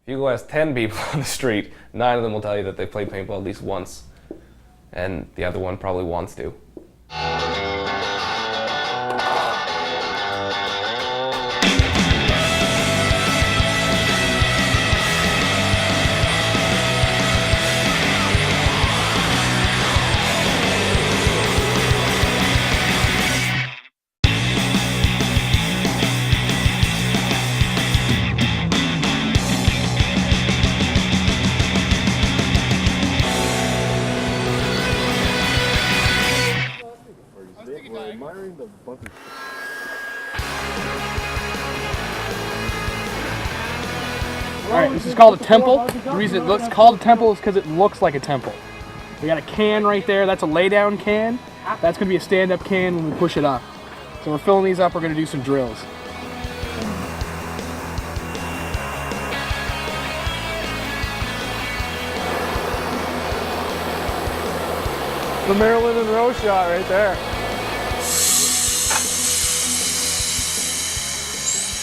If you go ask 10 people on the street, 9 of them will tell you that they played paintball at least once, and the other one probably wants to. Alright, this is called a temple. The reason it looks called a temple is because it looks like a temple. We got a can right there, that's a lay down can. That's going to be a stand up can when we push it up. So we're filling these up, we're going to do some drills. The Marilyn Monroe shot right there.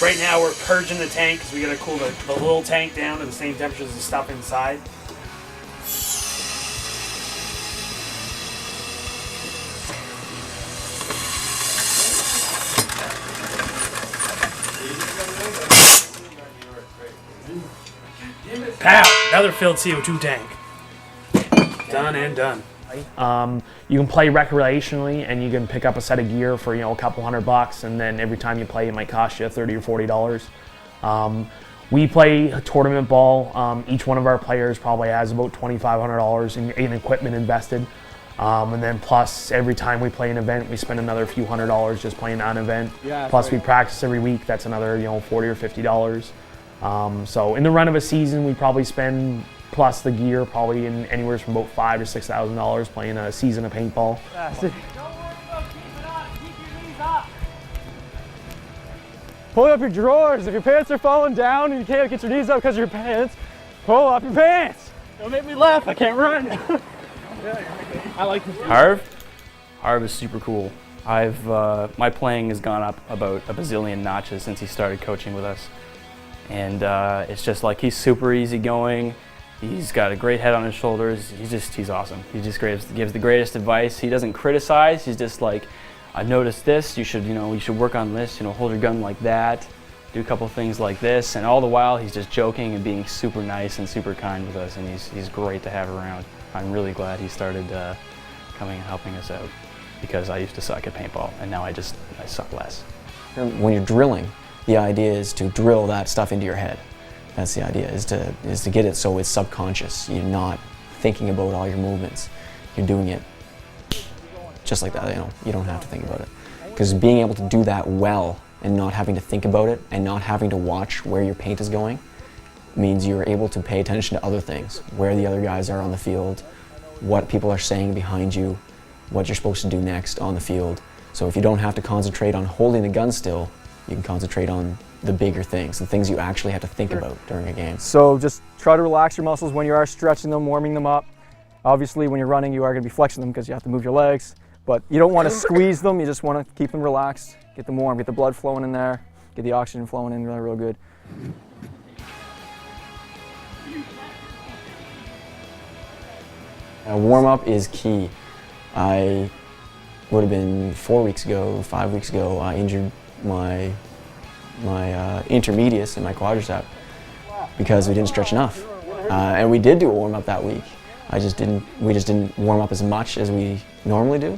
Right now we're purging the tank because we got to cool the little tank down to the same temperature as the stuff inside. Pow! Another filled CO2 tank. Done and done. You can play recreationally and you can pick up a set of gear for a couple $100, and then every time you play it might cost you $30 or $40. We play tournament ball. Each one of our players probably has about $2,500 in equipment invested, and then plus every time we play an event we spend another few $100 just playing that event. Yeah, plus we practice every week, that's another $40 or $50. So in the run of a season we probably spend, plus the gear, probably in anywhere from about $5,000 to $6,000 playing a season of paintball. Don't worry about keeping up. Keep your knees up. Pull up your drawers. If your pants are falling down and you can't get your knees up because of your pants, pull up your pants. Don't make me laugh. I can't run. I like this. Harv is super cool. My playing has gone up about a bazillion notches since he started coaching with us, and it's just like he's super easygoing. He's got a great head on his shoulders. He's awesome. He just gives the greatest advice. He doesn't criticize. He's just like, I've noticed this. You should work on this. Hold your gun like that. Do a couple things like this. And all the while, he's just joking and being super nice and super kind with us. And he's great to have around. I'm really glad he started coming and helping us out, because I used to suck at paintball, and now I suck less. When you're drilling, the idea is to drill that stuff into your head. That's the idea, is to get it so it's subconscious. You're not thinking about all your movements. You're doing it just like that, you don't have to think about it. Because being able to do that well and not having to think about it and not having to watch where your paint is going means you're able to pay attention to other things, where the other guys are on the field, what people are saying behind you, what you're supposed to do next on the field. So if you don't have to concentrate on holding the gun still, you can concentrate on the bigger things, the things you actually have to think about during a game. So just try to relax your muscles when you are stretching them, warming them up. Obviously when you're running you are going to be flexing them because you have to move your legs, but you don't want to squeeze them, you just want to keep them relaxed, get them warm, get the blood flowing in there, get the oxygen flowing in real good. Warm-up is key. I would have been 4 weeks ago, 5 weeks ago, I injured my intermedius and my quadricep because we didn't stretch enough, and we did do a warm up that week. We just didn't warm up as much as we normally do,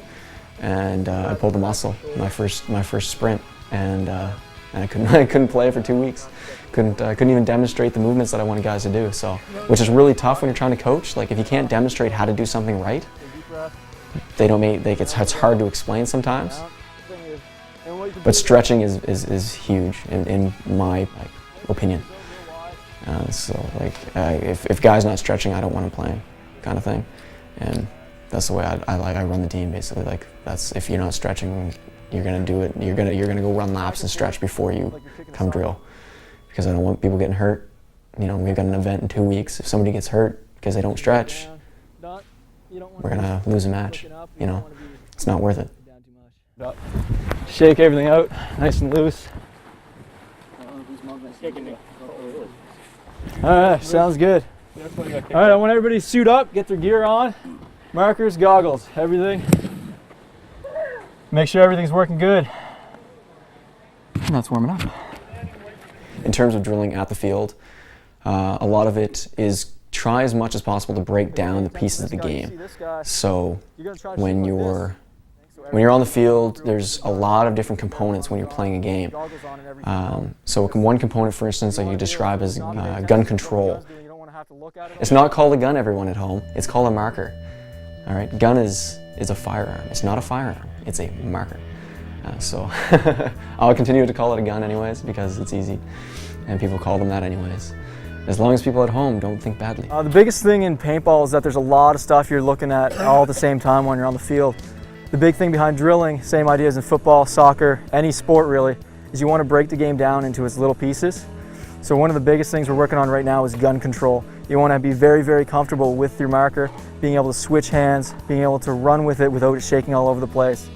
and I pulled a muscle my first sprint, and I couldn't play for 2 weeks. Couldn't even demonstrate the movements that I wanted guys to do. So, which is really tough when you're trying to coach. Like if you can't demonstrate how to do something right, it's hard to explain sometimes. But stretching is huge in my opinion. If guys not stretching, I don't want to play, kind of thing. And that's the way I run the team basically. Like that's, if you're not stretching, you're gonna do it. You're gonna go run laps and stretch before you come drill, because I don't want people getting hurt. We've got an event in 2 weeks. If somebody gets hurt because they don't stretch, we're gonna lose a match. It's not worth it. Shake everything out, nice and loose. All right, sounds good. All right, I want everybody to suit up, get their gear on, markers, goggles, everything. Make sure everything's working good. And that's warming up. In terms of drilling at the field, a lot of it is try as much as possible to break down the pieces of the game. So when you're on the field, there's a lot of different components when you're playing a game. So one component, for instance, I could describe as gun control. It's not called a gun, everyone at home. It's called a marker. All right, gun is a firearm. It's not a firearm. It's a marker. So I'll continue to call it a gun anyways because it's easy, and people call them that anyways. As long as people at home don't think badly. The biggest thing in paintball is that there's a lot of stuff you're looking at all at the same time when you're on the field. The big thing behind drilling, same idea as in football, soccer, any sport really, is you want to break the game down into its little pieces. So one of the biggest things we're working on right now is gun control. You want to be very, very comfortable with your marker, being able to switch hands, being able to run with it without it shaking all over the place.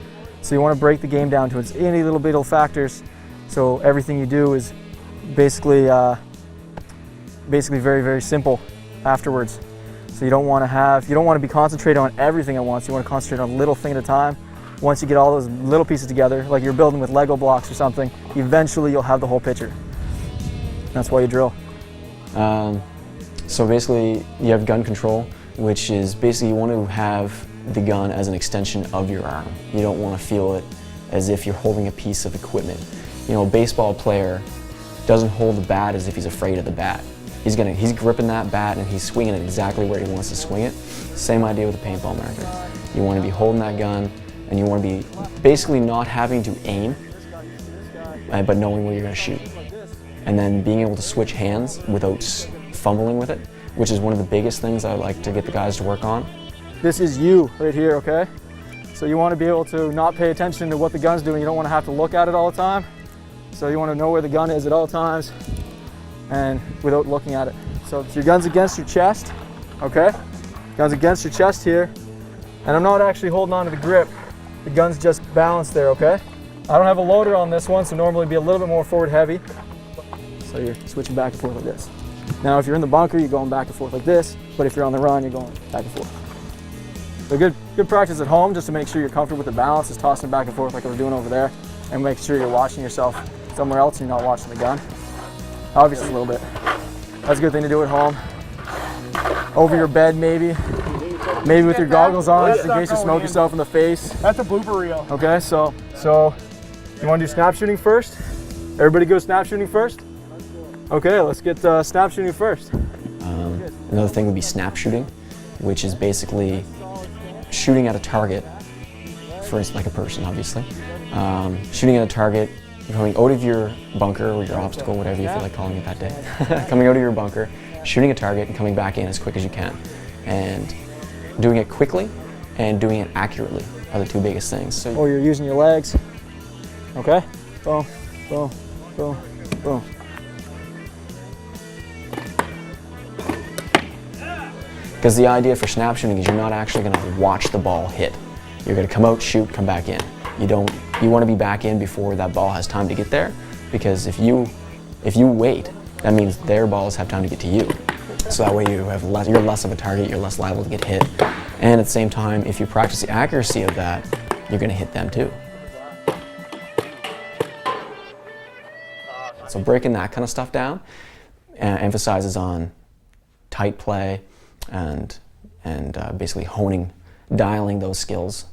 So you want to break the game down to its any little bit of factors, so everything you do is basically very, very simple afterwards. So you don't want to be concentrating on everything at once. You want to concentrate on a little thing at a time. Once you get all those little pieces together, like you're building with Lego blocks or something, eventually you'll have the whole picture. That's why you drill. So basically, you have gun control, which is basically you want to have the gun as an extension of your arm. You don't want to feel it as if you're holding a piece of equipment. You know, a baseball player doesn't hold the bat as if he's afraid of the bat. He's gripping that bat and he's swinging it exactly where he wants to swing it. Same idea with a paintball marker. You want to be holding that gun and you want to be basically not having to aim, but knowing where you're going to shoot. And then being able to switch hands without fumbling with it, which is one of the biggest things I like to get the guys to work on. This is you right here, okay? So you want to be able to not pay attention to what the gun's doing. You don't want to have to look at it all the time. So you want to know where the gun is at all times and without looking at it. So your gun's against your chest, okay? Gun's against your chest here. And I'm not actually holding on to the grip. The gun's just balanced there, okay? I don't have a loader on this one, so normally it'd be a little bit more forward heavy. So you're switching back and forth like this. Now if you're in the bunker, you're going back and forth like this, but if you're on the run, you're going back and forth. So good practice at home, just to make sure you're comfortable with the balance, is tossing it back and forth like I was doing over there, and make sure you're watching yourself somewhere else and you're not watching the gun. Obviously a little bit. That's a good thing to do at home. Over your bed maybe with your goggles on, just in case you smoke yourself in the face. That's a blooper reel. Okay, so you want to do snap shooting first? Everybody go snap shooting first? Okay, let's get snap shooting first. Another thing would be snap shooting, which is basically shooting at a target, for instance, like a person, obviously. Shooting at a target, coming out of your bunker or your obstacle, whatever you feel like calling it that day. Coming out of your bunker, shooting a target and coming back in as quick as you can. And doing it quickly and doing it accurately are the two biggest things. So, or you're using your legs. Okay? Boom, boom, boom, boom. Because the idea for snap shooting is you're not actually going to watch the ball hit. You're going to come out, shoot, come back in. You want to be back in before that ball has time to get there, because if you wait, that means their balls have time to get to you. So that way you're less of a target, you're less liable to get hit. And at the same time, if you practice the accuracy of that, you're going to hit them too. So breaking that kind of stuff down emphasizes on tight play and basically dialing those skills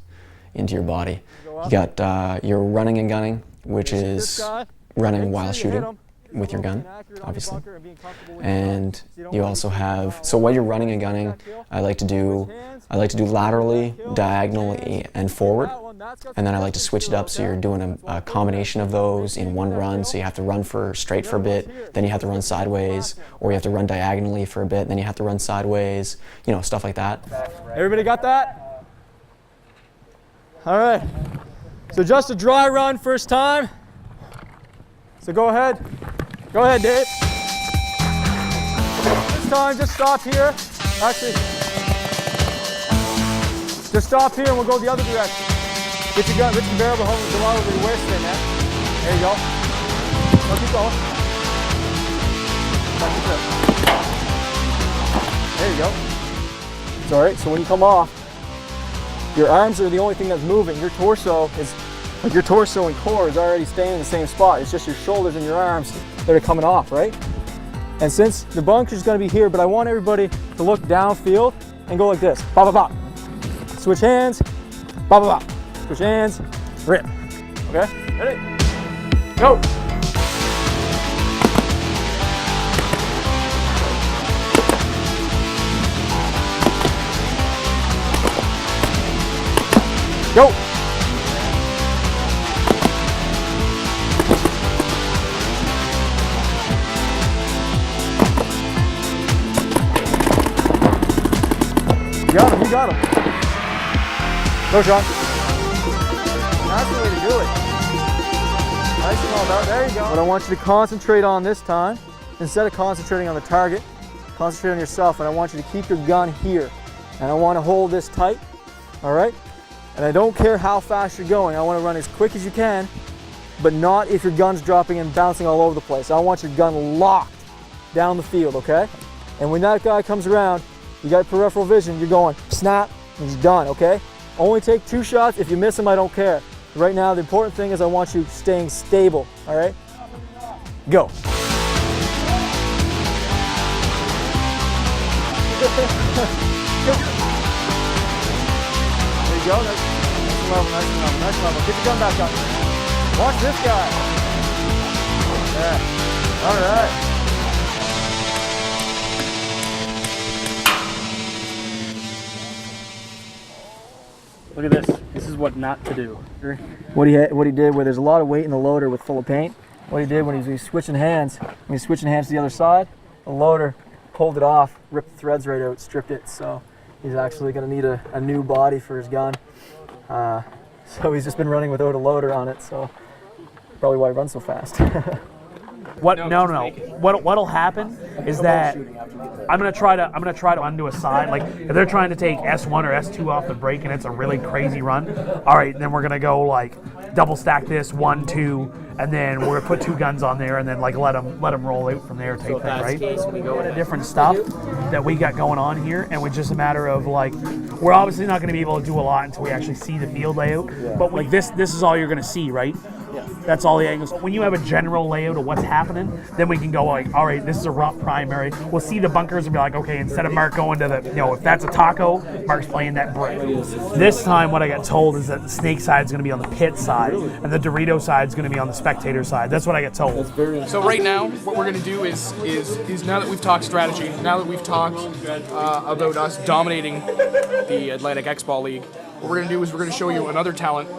into your body. You got your running and gunning, which is running while shooting with your gun, obviously. And you also have, so while you're running and gunning, I like to do laterally, diagonally, and forward. And then I like to switch it up, so you're doing a combination of those in one run. So you have to run straight for a bit, then you have to run sideways, or you have to run diagonally for a bit, then you have to run sideways, stuff like that. Everybody got that? All right. So just a dry run first time. So go ahead. Go ahead, Dave. This time, just stop here. Actually, just stop here and we'll go the other direction. Get your gun, lift your barrel behind the line over your waist there, man. There you go. Now keep going. Now keep going. you go. It's all right. So when you come off, your arms are the only thing that's moving. Your torso is, like your torso and core is already staying in the same spot. It's just your shoulders and your arms that are coming off, right? And since the bunker's gonna be here, but I want everybody to look downfield and go like this. Bop, bop, bop. Switch hands. Bop, bop, bop. Switch hands. Rip. Okay? Ready? Go. Go. You got him, you got him. Go, Sean. That's the way to do it. Nice and all out. There you go. What I want you to concentrate on this time, instead of concentrating on the target, concentrate on yourself, and I want you to keep your gun here. And I want to hold this tight, all right? And I don't care how fast you're going. I want to run as quick as you can, but not if your gun's dropping and bouncing all over the place. I want your gun locked down the field, okay? And when that guy comes around, you got peripheral vision, you're going snap, and he's done, okay? Only take 2 shots. If you miss him, I don't care. Right now, the important thing is I want you staying stable, all right? Go. There you go. Nice level, nice level, nice level. Get your gun back up. Watch this guy. Yeah. All right. Look at this. This is what not to do. What he did, where there's a lot of weight in the loader with full of paint, what he did when he was switching hands, when he's switching hands to the other side, the loader pulled it off, ripped the threads right out, stripped it, so he's actually going to need a new body for his gun. So he's just been running without a loader on it, so probably why he runs so fast. No. What'll happen is that I'm gonna try to undo a side. Like if they're trying to take S1 or S2 off the brake and it's a really crazy run, all right, then we're gonna go like double stack this 1, 2, and then we're gonna put 2 guns on there and then like let them roll out from there type thing, right? We go into different stuff that we got going on here, and it's just a matter of like we're obviously not gonna be able to do a lot until we actually see the field layout. But like this is all you're gonna see, right? That's all the angles. When you have a general layout of what's happening, then we can go like, all right, this is a rough primary. We'll see the bunkers and be like, okay, instead of Mark going to the, if that's a taco, Mark's playing that brick. This time what I got told is that the snake side is going to be on the pit side and the Dorito side is going to be on the spectator side. That's what I got told. So right now, what we're going to do is now that we've talked strategy, now that we've talked about us dominating the Atlantic X-Ball League, what we're going to do is we're going to show you another talent.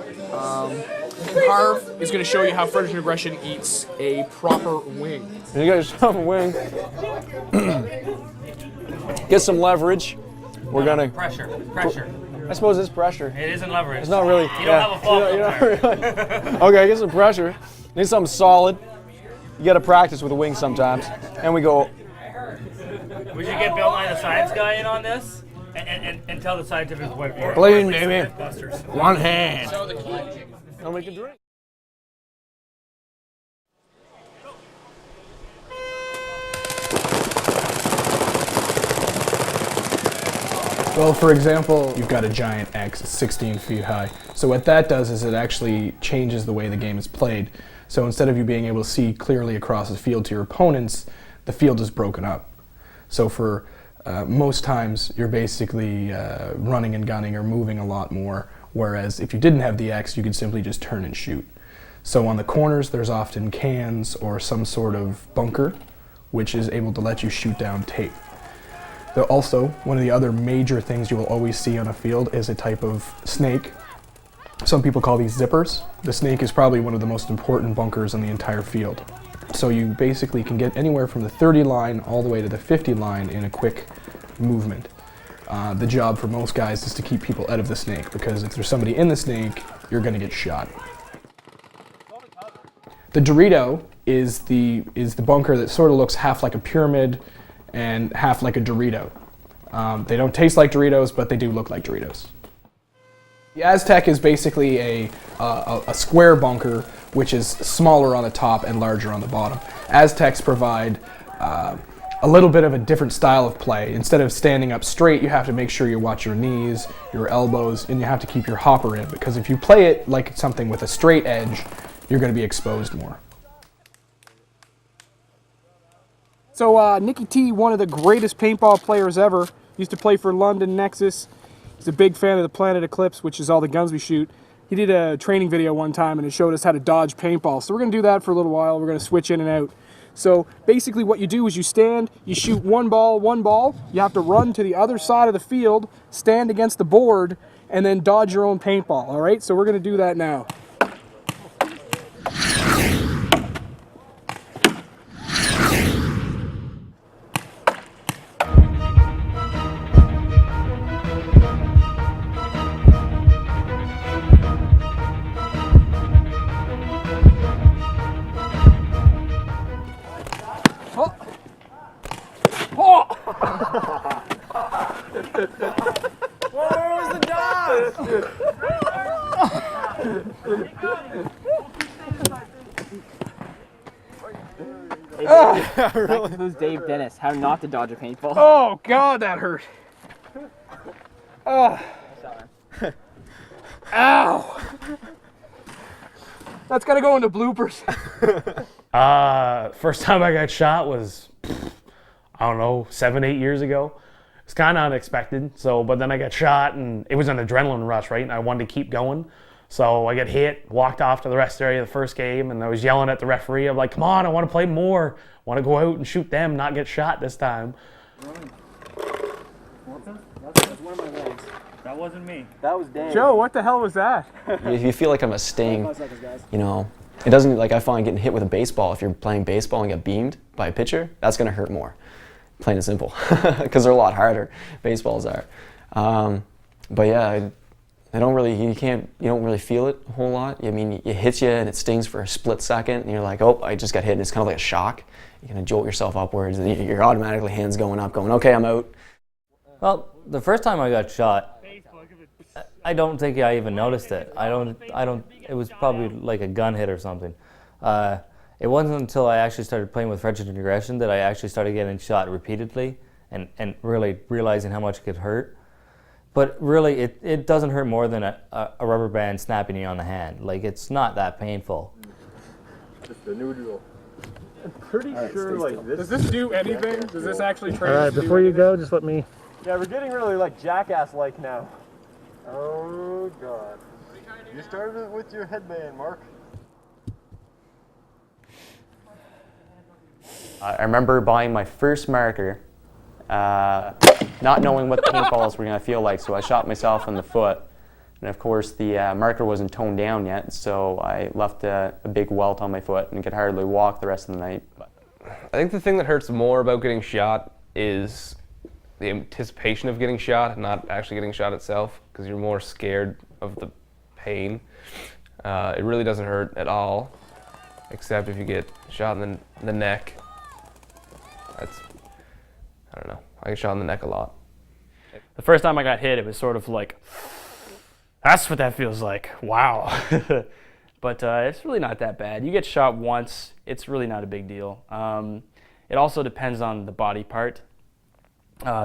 Harv is going to show you how Fredericton Aggression eats a proper wing. You got yourself a wing. Get some leverage. We're gonna pressure. I suppose it's pressure. It isn't leverage. It's not really. You don't have a fault. You don't really. Okay, get some pressure. Need something solid. You got to practice with a wing sometimes. And we go. We should get Bill Nye the science guy in on this and tell the scientific point of view. Believe me, one hand. I'll make a drink. Well, for example, you've got a giant X 16 feet high. So what that does is it actually changes the way the game is played. So instead of you being able to see clearly across the field to your opponents, the field is broken up. So for most times, you're basically running and gunning or moving a lot more. Whereas if you didn't have the X, you could simply just turn and shoot. So on the corners, there's often cans or some sort of bunker, which is able to let you shoot down tape. Though also, one of the other major things you will always see on a field is a type of snake. Some people call these zippers. The snake is probably one of the most important bunkers on the entire field. So you basically can get anywhere from the 30 line all the way to the 50 line in a quick movement. The job for most guys is to keep people out of the snake, because if there's somebody in the snake, you're going to get shot. The Dorito is the bunker that sort of looks half like a pyramid and half like a Dorito. They don't taste like Doritos, but they do look like Doritos. The Aztec is basically a square bunker, which is smaller on the top and larger on the bottom. Aztecs provide a little bit of a different style of play. Instead of standing up straight, you have to make sure you watch your knees, your elbows, and you have to keep your hopper in, because if you play it like something with a straight edge, you're going to be exposed more. So Nicky T, one of the greatest paintball players ever, used to play for London Nexus. He's a big fan of the Planet Eclipse, which is all the guns we shoot. He did a training video one time and it showed us how to dodge paintball. So we're going to do that for a little while. We're going to switch in and out. So basically what you do is you stand, you shoot one ball. You have to run to the other side of the field, stand against the board, and then dodge your own paintball, all right? So we're going to do that now. Really? Who's Dave Dennis? How not to dodge a paintball. Oh God, that hurt. Oh. Ow. That's gotta go into bloopers. First time I got shot was, I don't know, 7, 8 years ago. It's kind of unexpected. But then I got shot and it was an adrenaline rush, right? And I wanted to keep going. So I got hit, walked off to the rest area of the first game, and I was yelling at the referee. I'm like, come on, I want to play more. I want to go out and shoot them, not get shot this time. That's one of my legs. That wasn't me. That was Dave. Joe, what the hell was that? If you feel like I'm a sting, you know, it doesn't, like I find getting hit with a baseball, if you're playing baseball and get beamed by a pitcher, that's going to hurt more. Plain and simple. Because they're a lot harder, baseballs are. But yeah, I don't really, you don't really feel it a whole lot. I mean, it hits you and it stings for a split second and you're like, oh, I just got hit, and it's kind of like a shock. You kind of jolt yourself upwards and you're automatically hands going up, going, okay, I'm out. Well, the first time I got shot, I don't think I even noticed it. It was probably like a gun hit or something. It wasn't until I actually started playing with Fredericton Aggression that I actually started getting shot repeatedly and really realizing how much it could hurt. But really, it doesn't hurt more than a rubber band snapping you on the hand. Like, it's not that painful. Just a new drill. I'm pretty sure, like, does this do anything? Does this actually train? All right, before you go, just let me... Yeah, we're getting really, like, jackass-like now. Oh, God. You started it with your headband, Mark. I remember buying my first marker, not knowing what the paintballs were going to feel like, so I shot myself in the foot. And of course, the marker wasn't toned down yet, so I left a big welt on my foot and could hardly walk the rest of the night. I think the thing that hurts more about getting shot is the anticipation of getting shot, not actually getting shot itself, because you're more scared of the pain. It really doesn't hurt at all, except if you get shot in the neck. That's, I don't know, I get shot in the neck a lot. The first time I got hit, it was sort of like, that's what that feels like, wow. But it's really not that bad. You get shot once, it's really not a big deal. It also depends on the body part.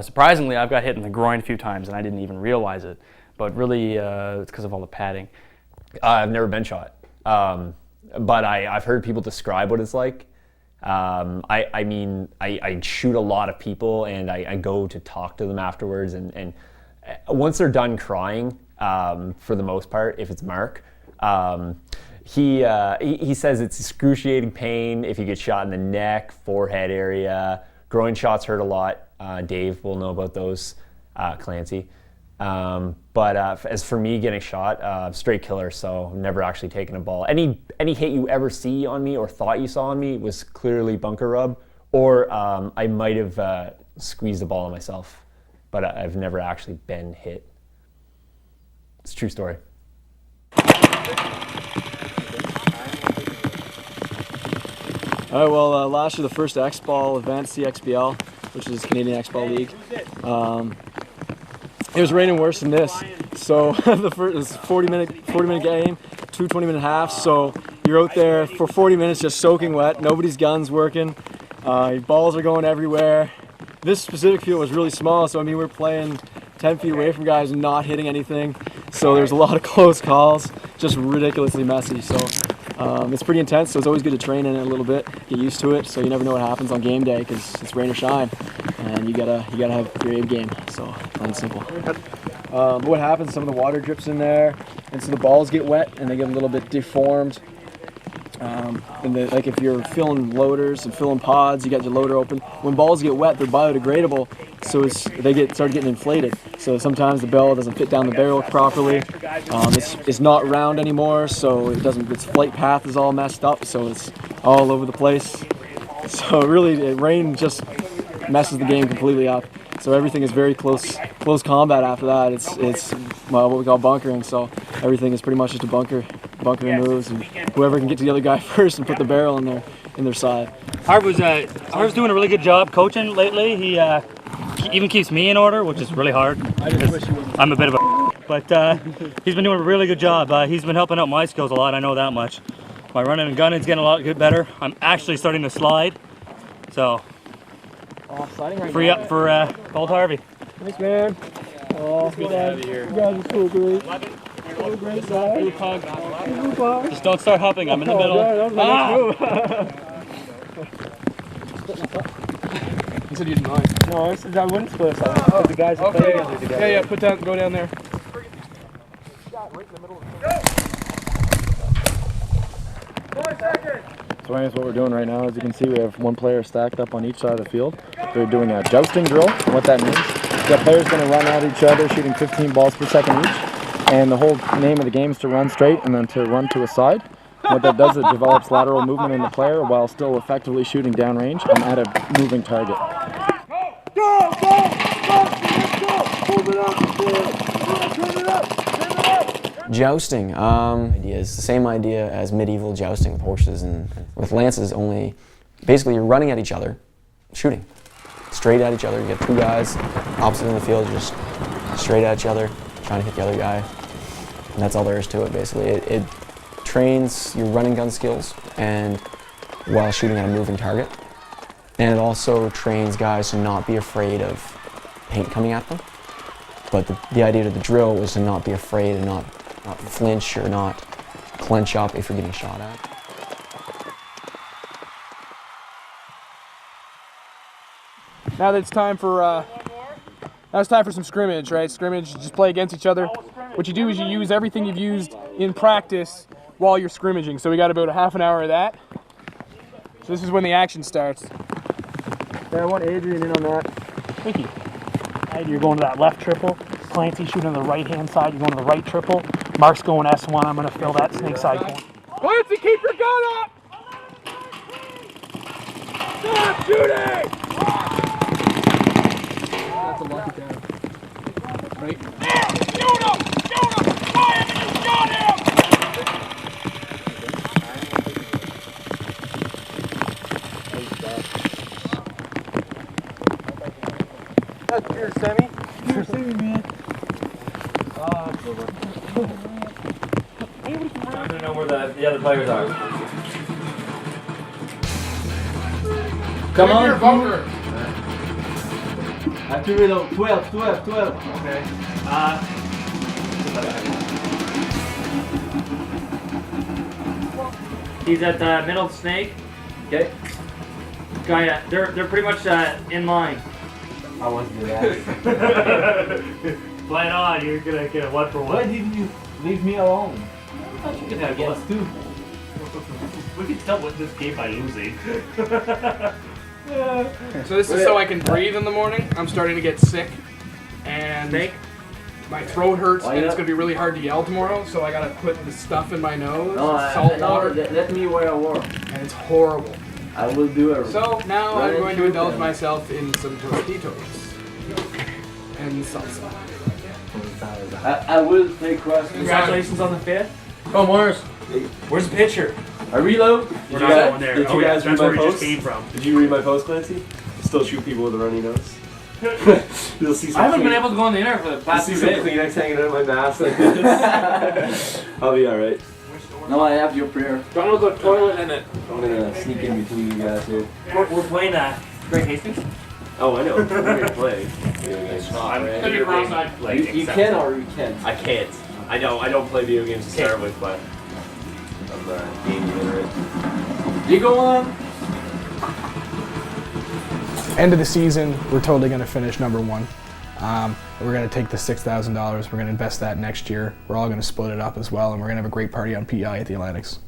Surprisingly, I've got hit in the groin a few times and I didn't even realize it, but really it's because of all the padding. I've never been shot, but I've heard people describe what it's like. I mean, I shoot a lot of people and I go to talk to them afterwards, and once they're done crying, for the most part, if it's Mark, he says it's excruciating pain if you get shot in the neck, forehead area. Groin shots hurt a lot. Dave will know about those, Clancy. But as for me getting shot, straight killer, so I've never actually taken a ball. Any hit you ever see on me or thought you saw on me was clearly bunker rub, or I might have squeezed the ball on myself, but I've never actually been hit. It's a true story. All right, well, last year the first X-Ball event, CXBL, which is Canadian X-Ball League. It was raining worse than this. So the first, it was 40-minute game, 2 20-minute halves. So you're out there for 40 minutes just soaking wet, nobody's gun's working. Balls are going everywhere. This specific field was really small, so I mean we're playing 10 feet away from guys and not hitting anything. So there's a lot of close calls, just ridiculously messy. So it's pretty intense, so it's always good to train in it a little bit, get used to it, so you never know what happens on game day because it's rain or shine, and you gotta have your A game. So plain and simple. But what happens? Some of the water drips in there, and so the balls get wet and they get a little bit deformed. Like if you're filling loaders and filling pods, you got your loader open. When balls get wet, they're biodegradable, so they start getting inflated. So sometimes the bell doesn't fit down the barrel properly. It's not round anymore, so its flight path is all messed up, so it's all over the place. So really, rain just messes the game completely up. So everything is very close combat after that. It's what we call bunkering. So everything is pretty much just a bunkering moves, and whoever can get to the other guy first and put the barrel in their side. Harv's doing a really good job coaching lately. He even keeps me in order, which is really hard. I'm a bit of a but he's been doing a really good job. He's been helping out my skills a lot, I know that much. My running and gunning's getting a lot better. I'm actually starting to slide. So free up for old Harvey. Thanks, man. Oh, good to have you here. You guys are so great. So great, guys. Just don't start hopping. I'm in the middle. You said you didn't mind. No, I said I wouldn't split us out. The guys are playing together. Yeah, go down there. So anyways, what we're doing right now, as you can see, we have one player stacked up on each side of the field. They're doing a jousting drill. And what that means, the player's going to run at each other, shooting 15 balls per second each. And the whole name of the game is to run straight and then to run to a side. What that does, it develops lateral movement in the player while still effectively shooting downrange and at a moving target. Jousting is the same idea as medieval jousting with horses and with lances, only basically you're running at each other, shooting straight at each other. You get two guys opposite in the field, just straight at each other, trying to hit the other guy. And that's all there is to it, basically. It trains your running gun skills and while shooting at a moving target. And it also trains guys to not be afraid of paint coming at them. But the idea of the drill was to not be afraid and not flinch or not clench up if you're getting shot at. Now that it's time for some scrimmage, right? Scrimmage, just play against each other. What you do is you use everything you've used in practice while you're scrimmaging. So we got about a half an hour of that. So this is when the action starts. Yeah, I want Adrian in on that. Thank you. Right, you're going to that left triple. Clancy shooting on the right-hand side. You're going to the right triple. Mark's going S1. I'm going to fill that snake side corner. Clancy, keep your gun up! Stop shooting! That's a lucky down. Right? Shoot him! Shoot him! Fire him! You shot him! That's pure semi. Pure semi, man. I don't know where the other players are. Come on. Your bunker. After reload, 12. Okay. He's at the middle snake. Okay. Guy, they're pretty much in line. I want to do that. Play it on. You're gonna get a 1-for-1. Why didn't you leave me alone? I thought you could have against two. We can tell what this game by losing. So this is so I can breathe in the morning. I'm starting to get sick, and my throat hurts, and it's gonna be really hard to yell tomorrow. So I gotta put the stuff in my nose, salt water. Let me wear a warm. And it's horrible. I will do it. So now I'm going to indulge myself in some Tostitos and salsa. I will take cross. Congratulations on the 5th. Oh, Morris. Where's the pitcher? I reload. We're not going there. Did you guys read that's my where we post? just came from. Did you read my post, Clancy? Still shoot people with a runny nose. You'll see some I haven't been able to go on the internet for the past 2 days. Kleenex hanging out of my mask. I'll be alright. No, I have your prayer. Donald got a toilet in it. I'm gonna sneak in between you guys here. We're playing Great Hastings. Oh, I know. We're gonna play. It's not. You can or you can't. I can't. I don't play video games to start with, but I'm game illiterate. You go on. End of the season, we're totally going to finish number 1. We're going to take the $6,000. We're going to invest that next year. We're all going to split it up as well, and we're going to have a great party on PI at the Atlantics.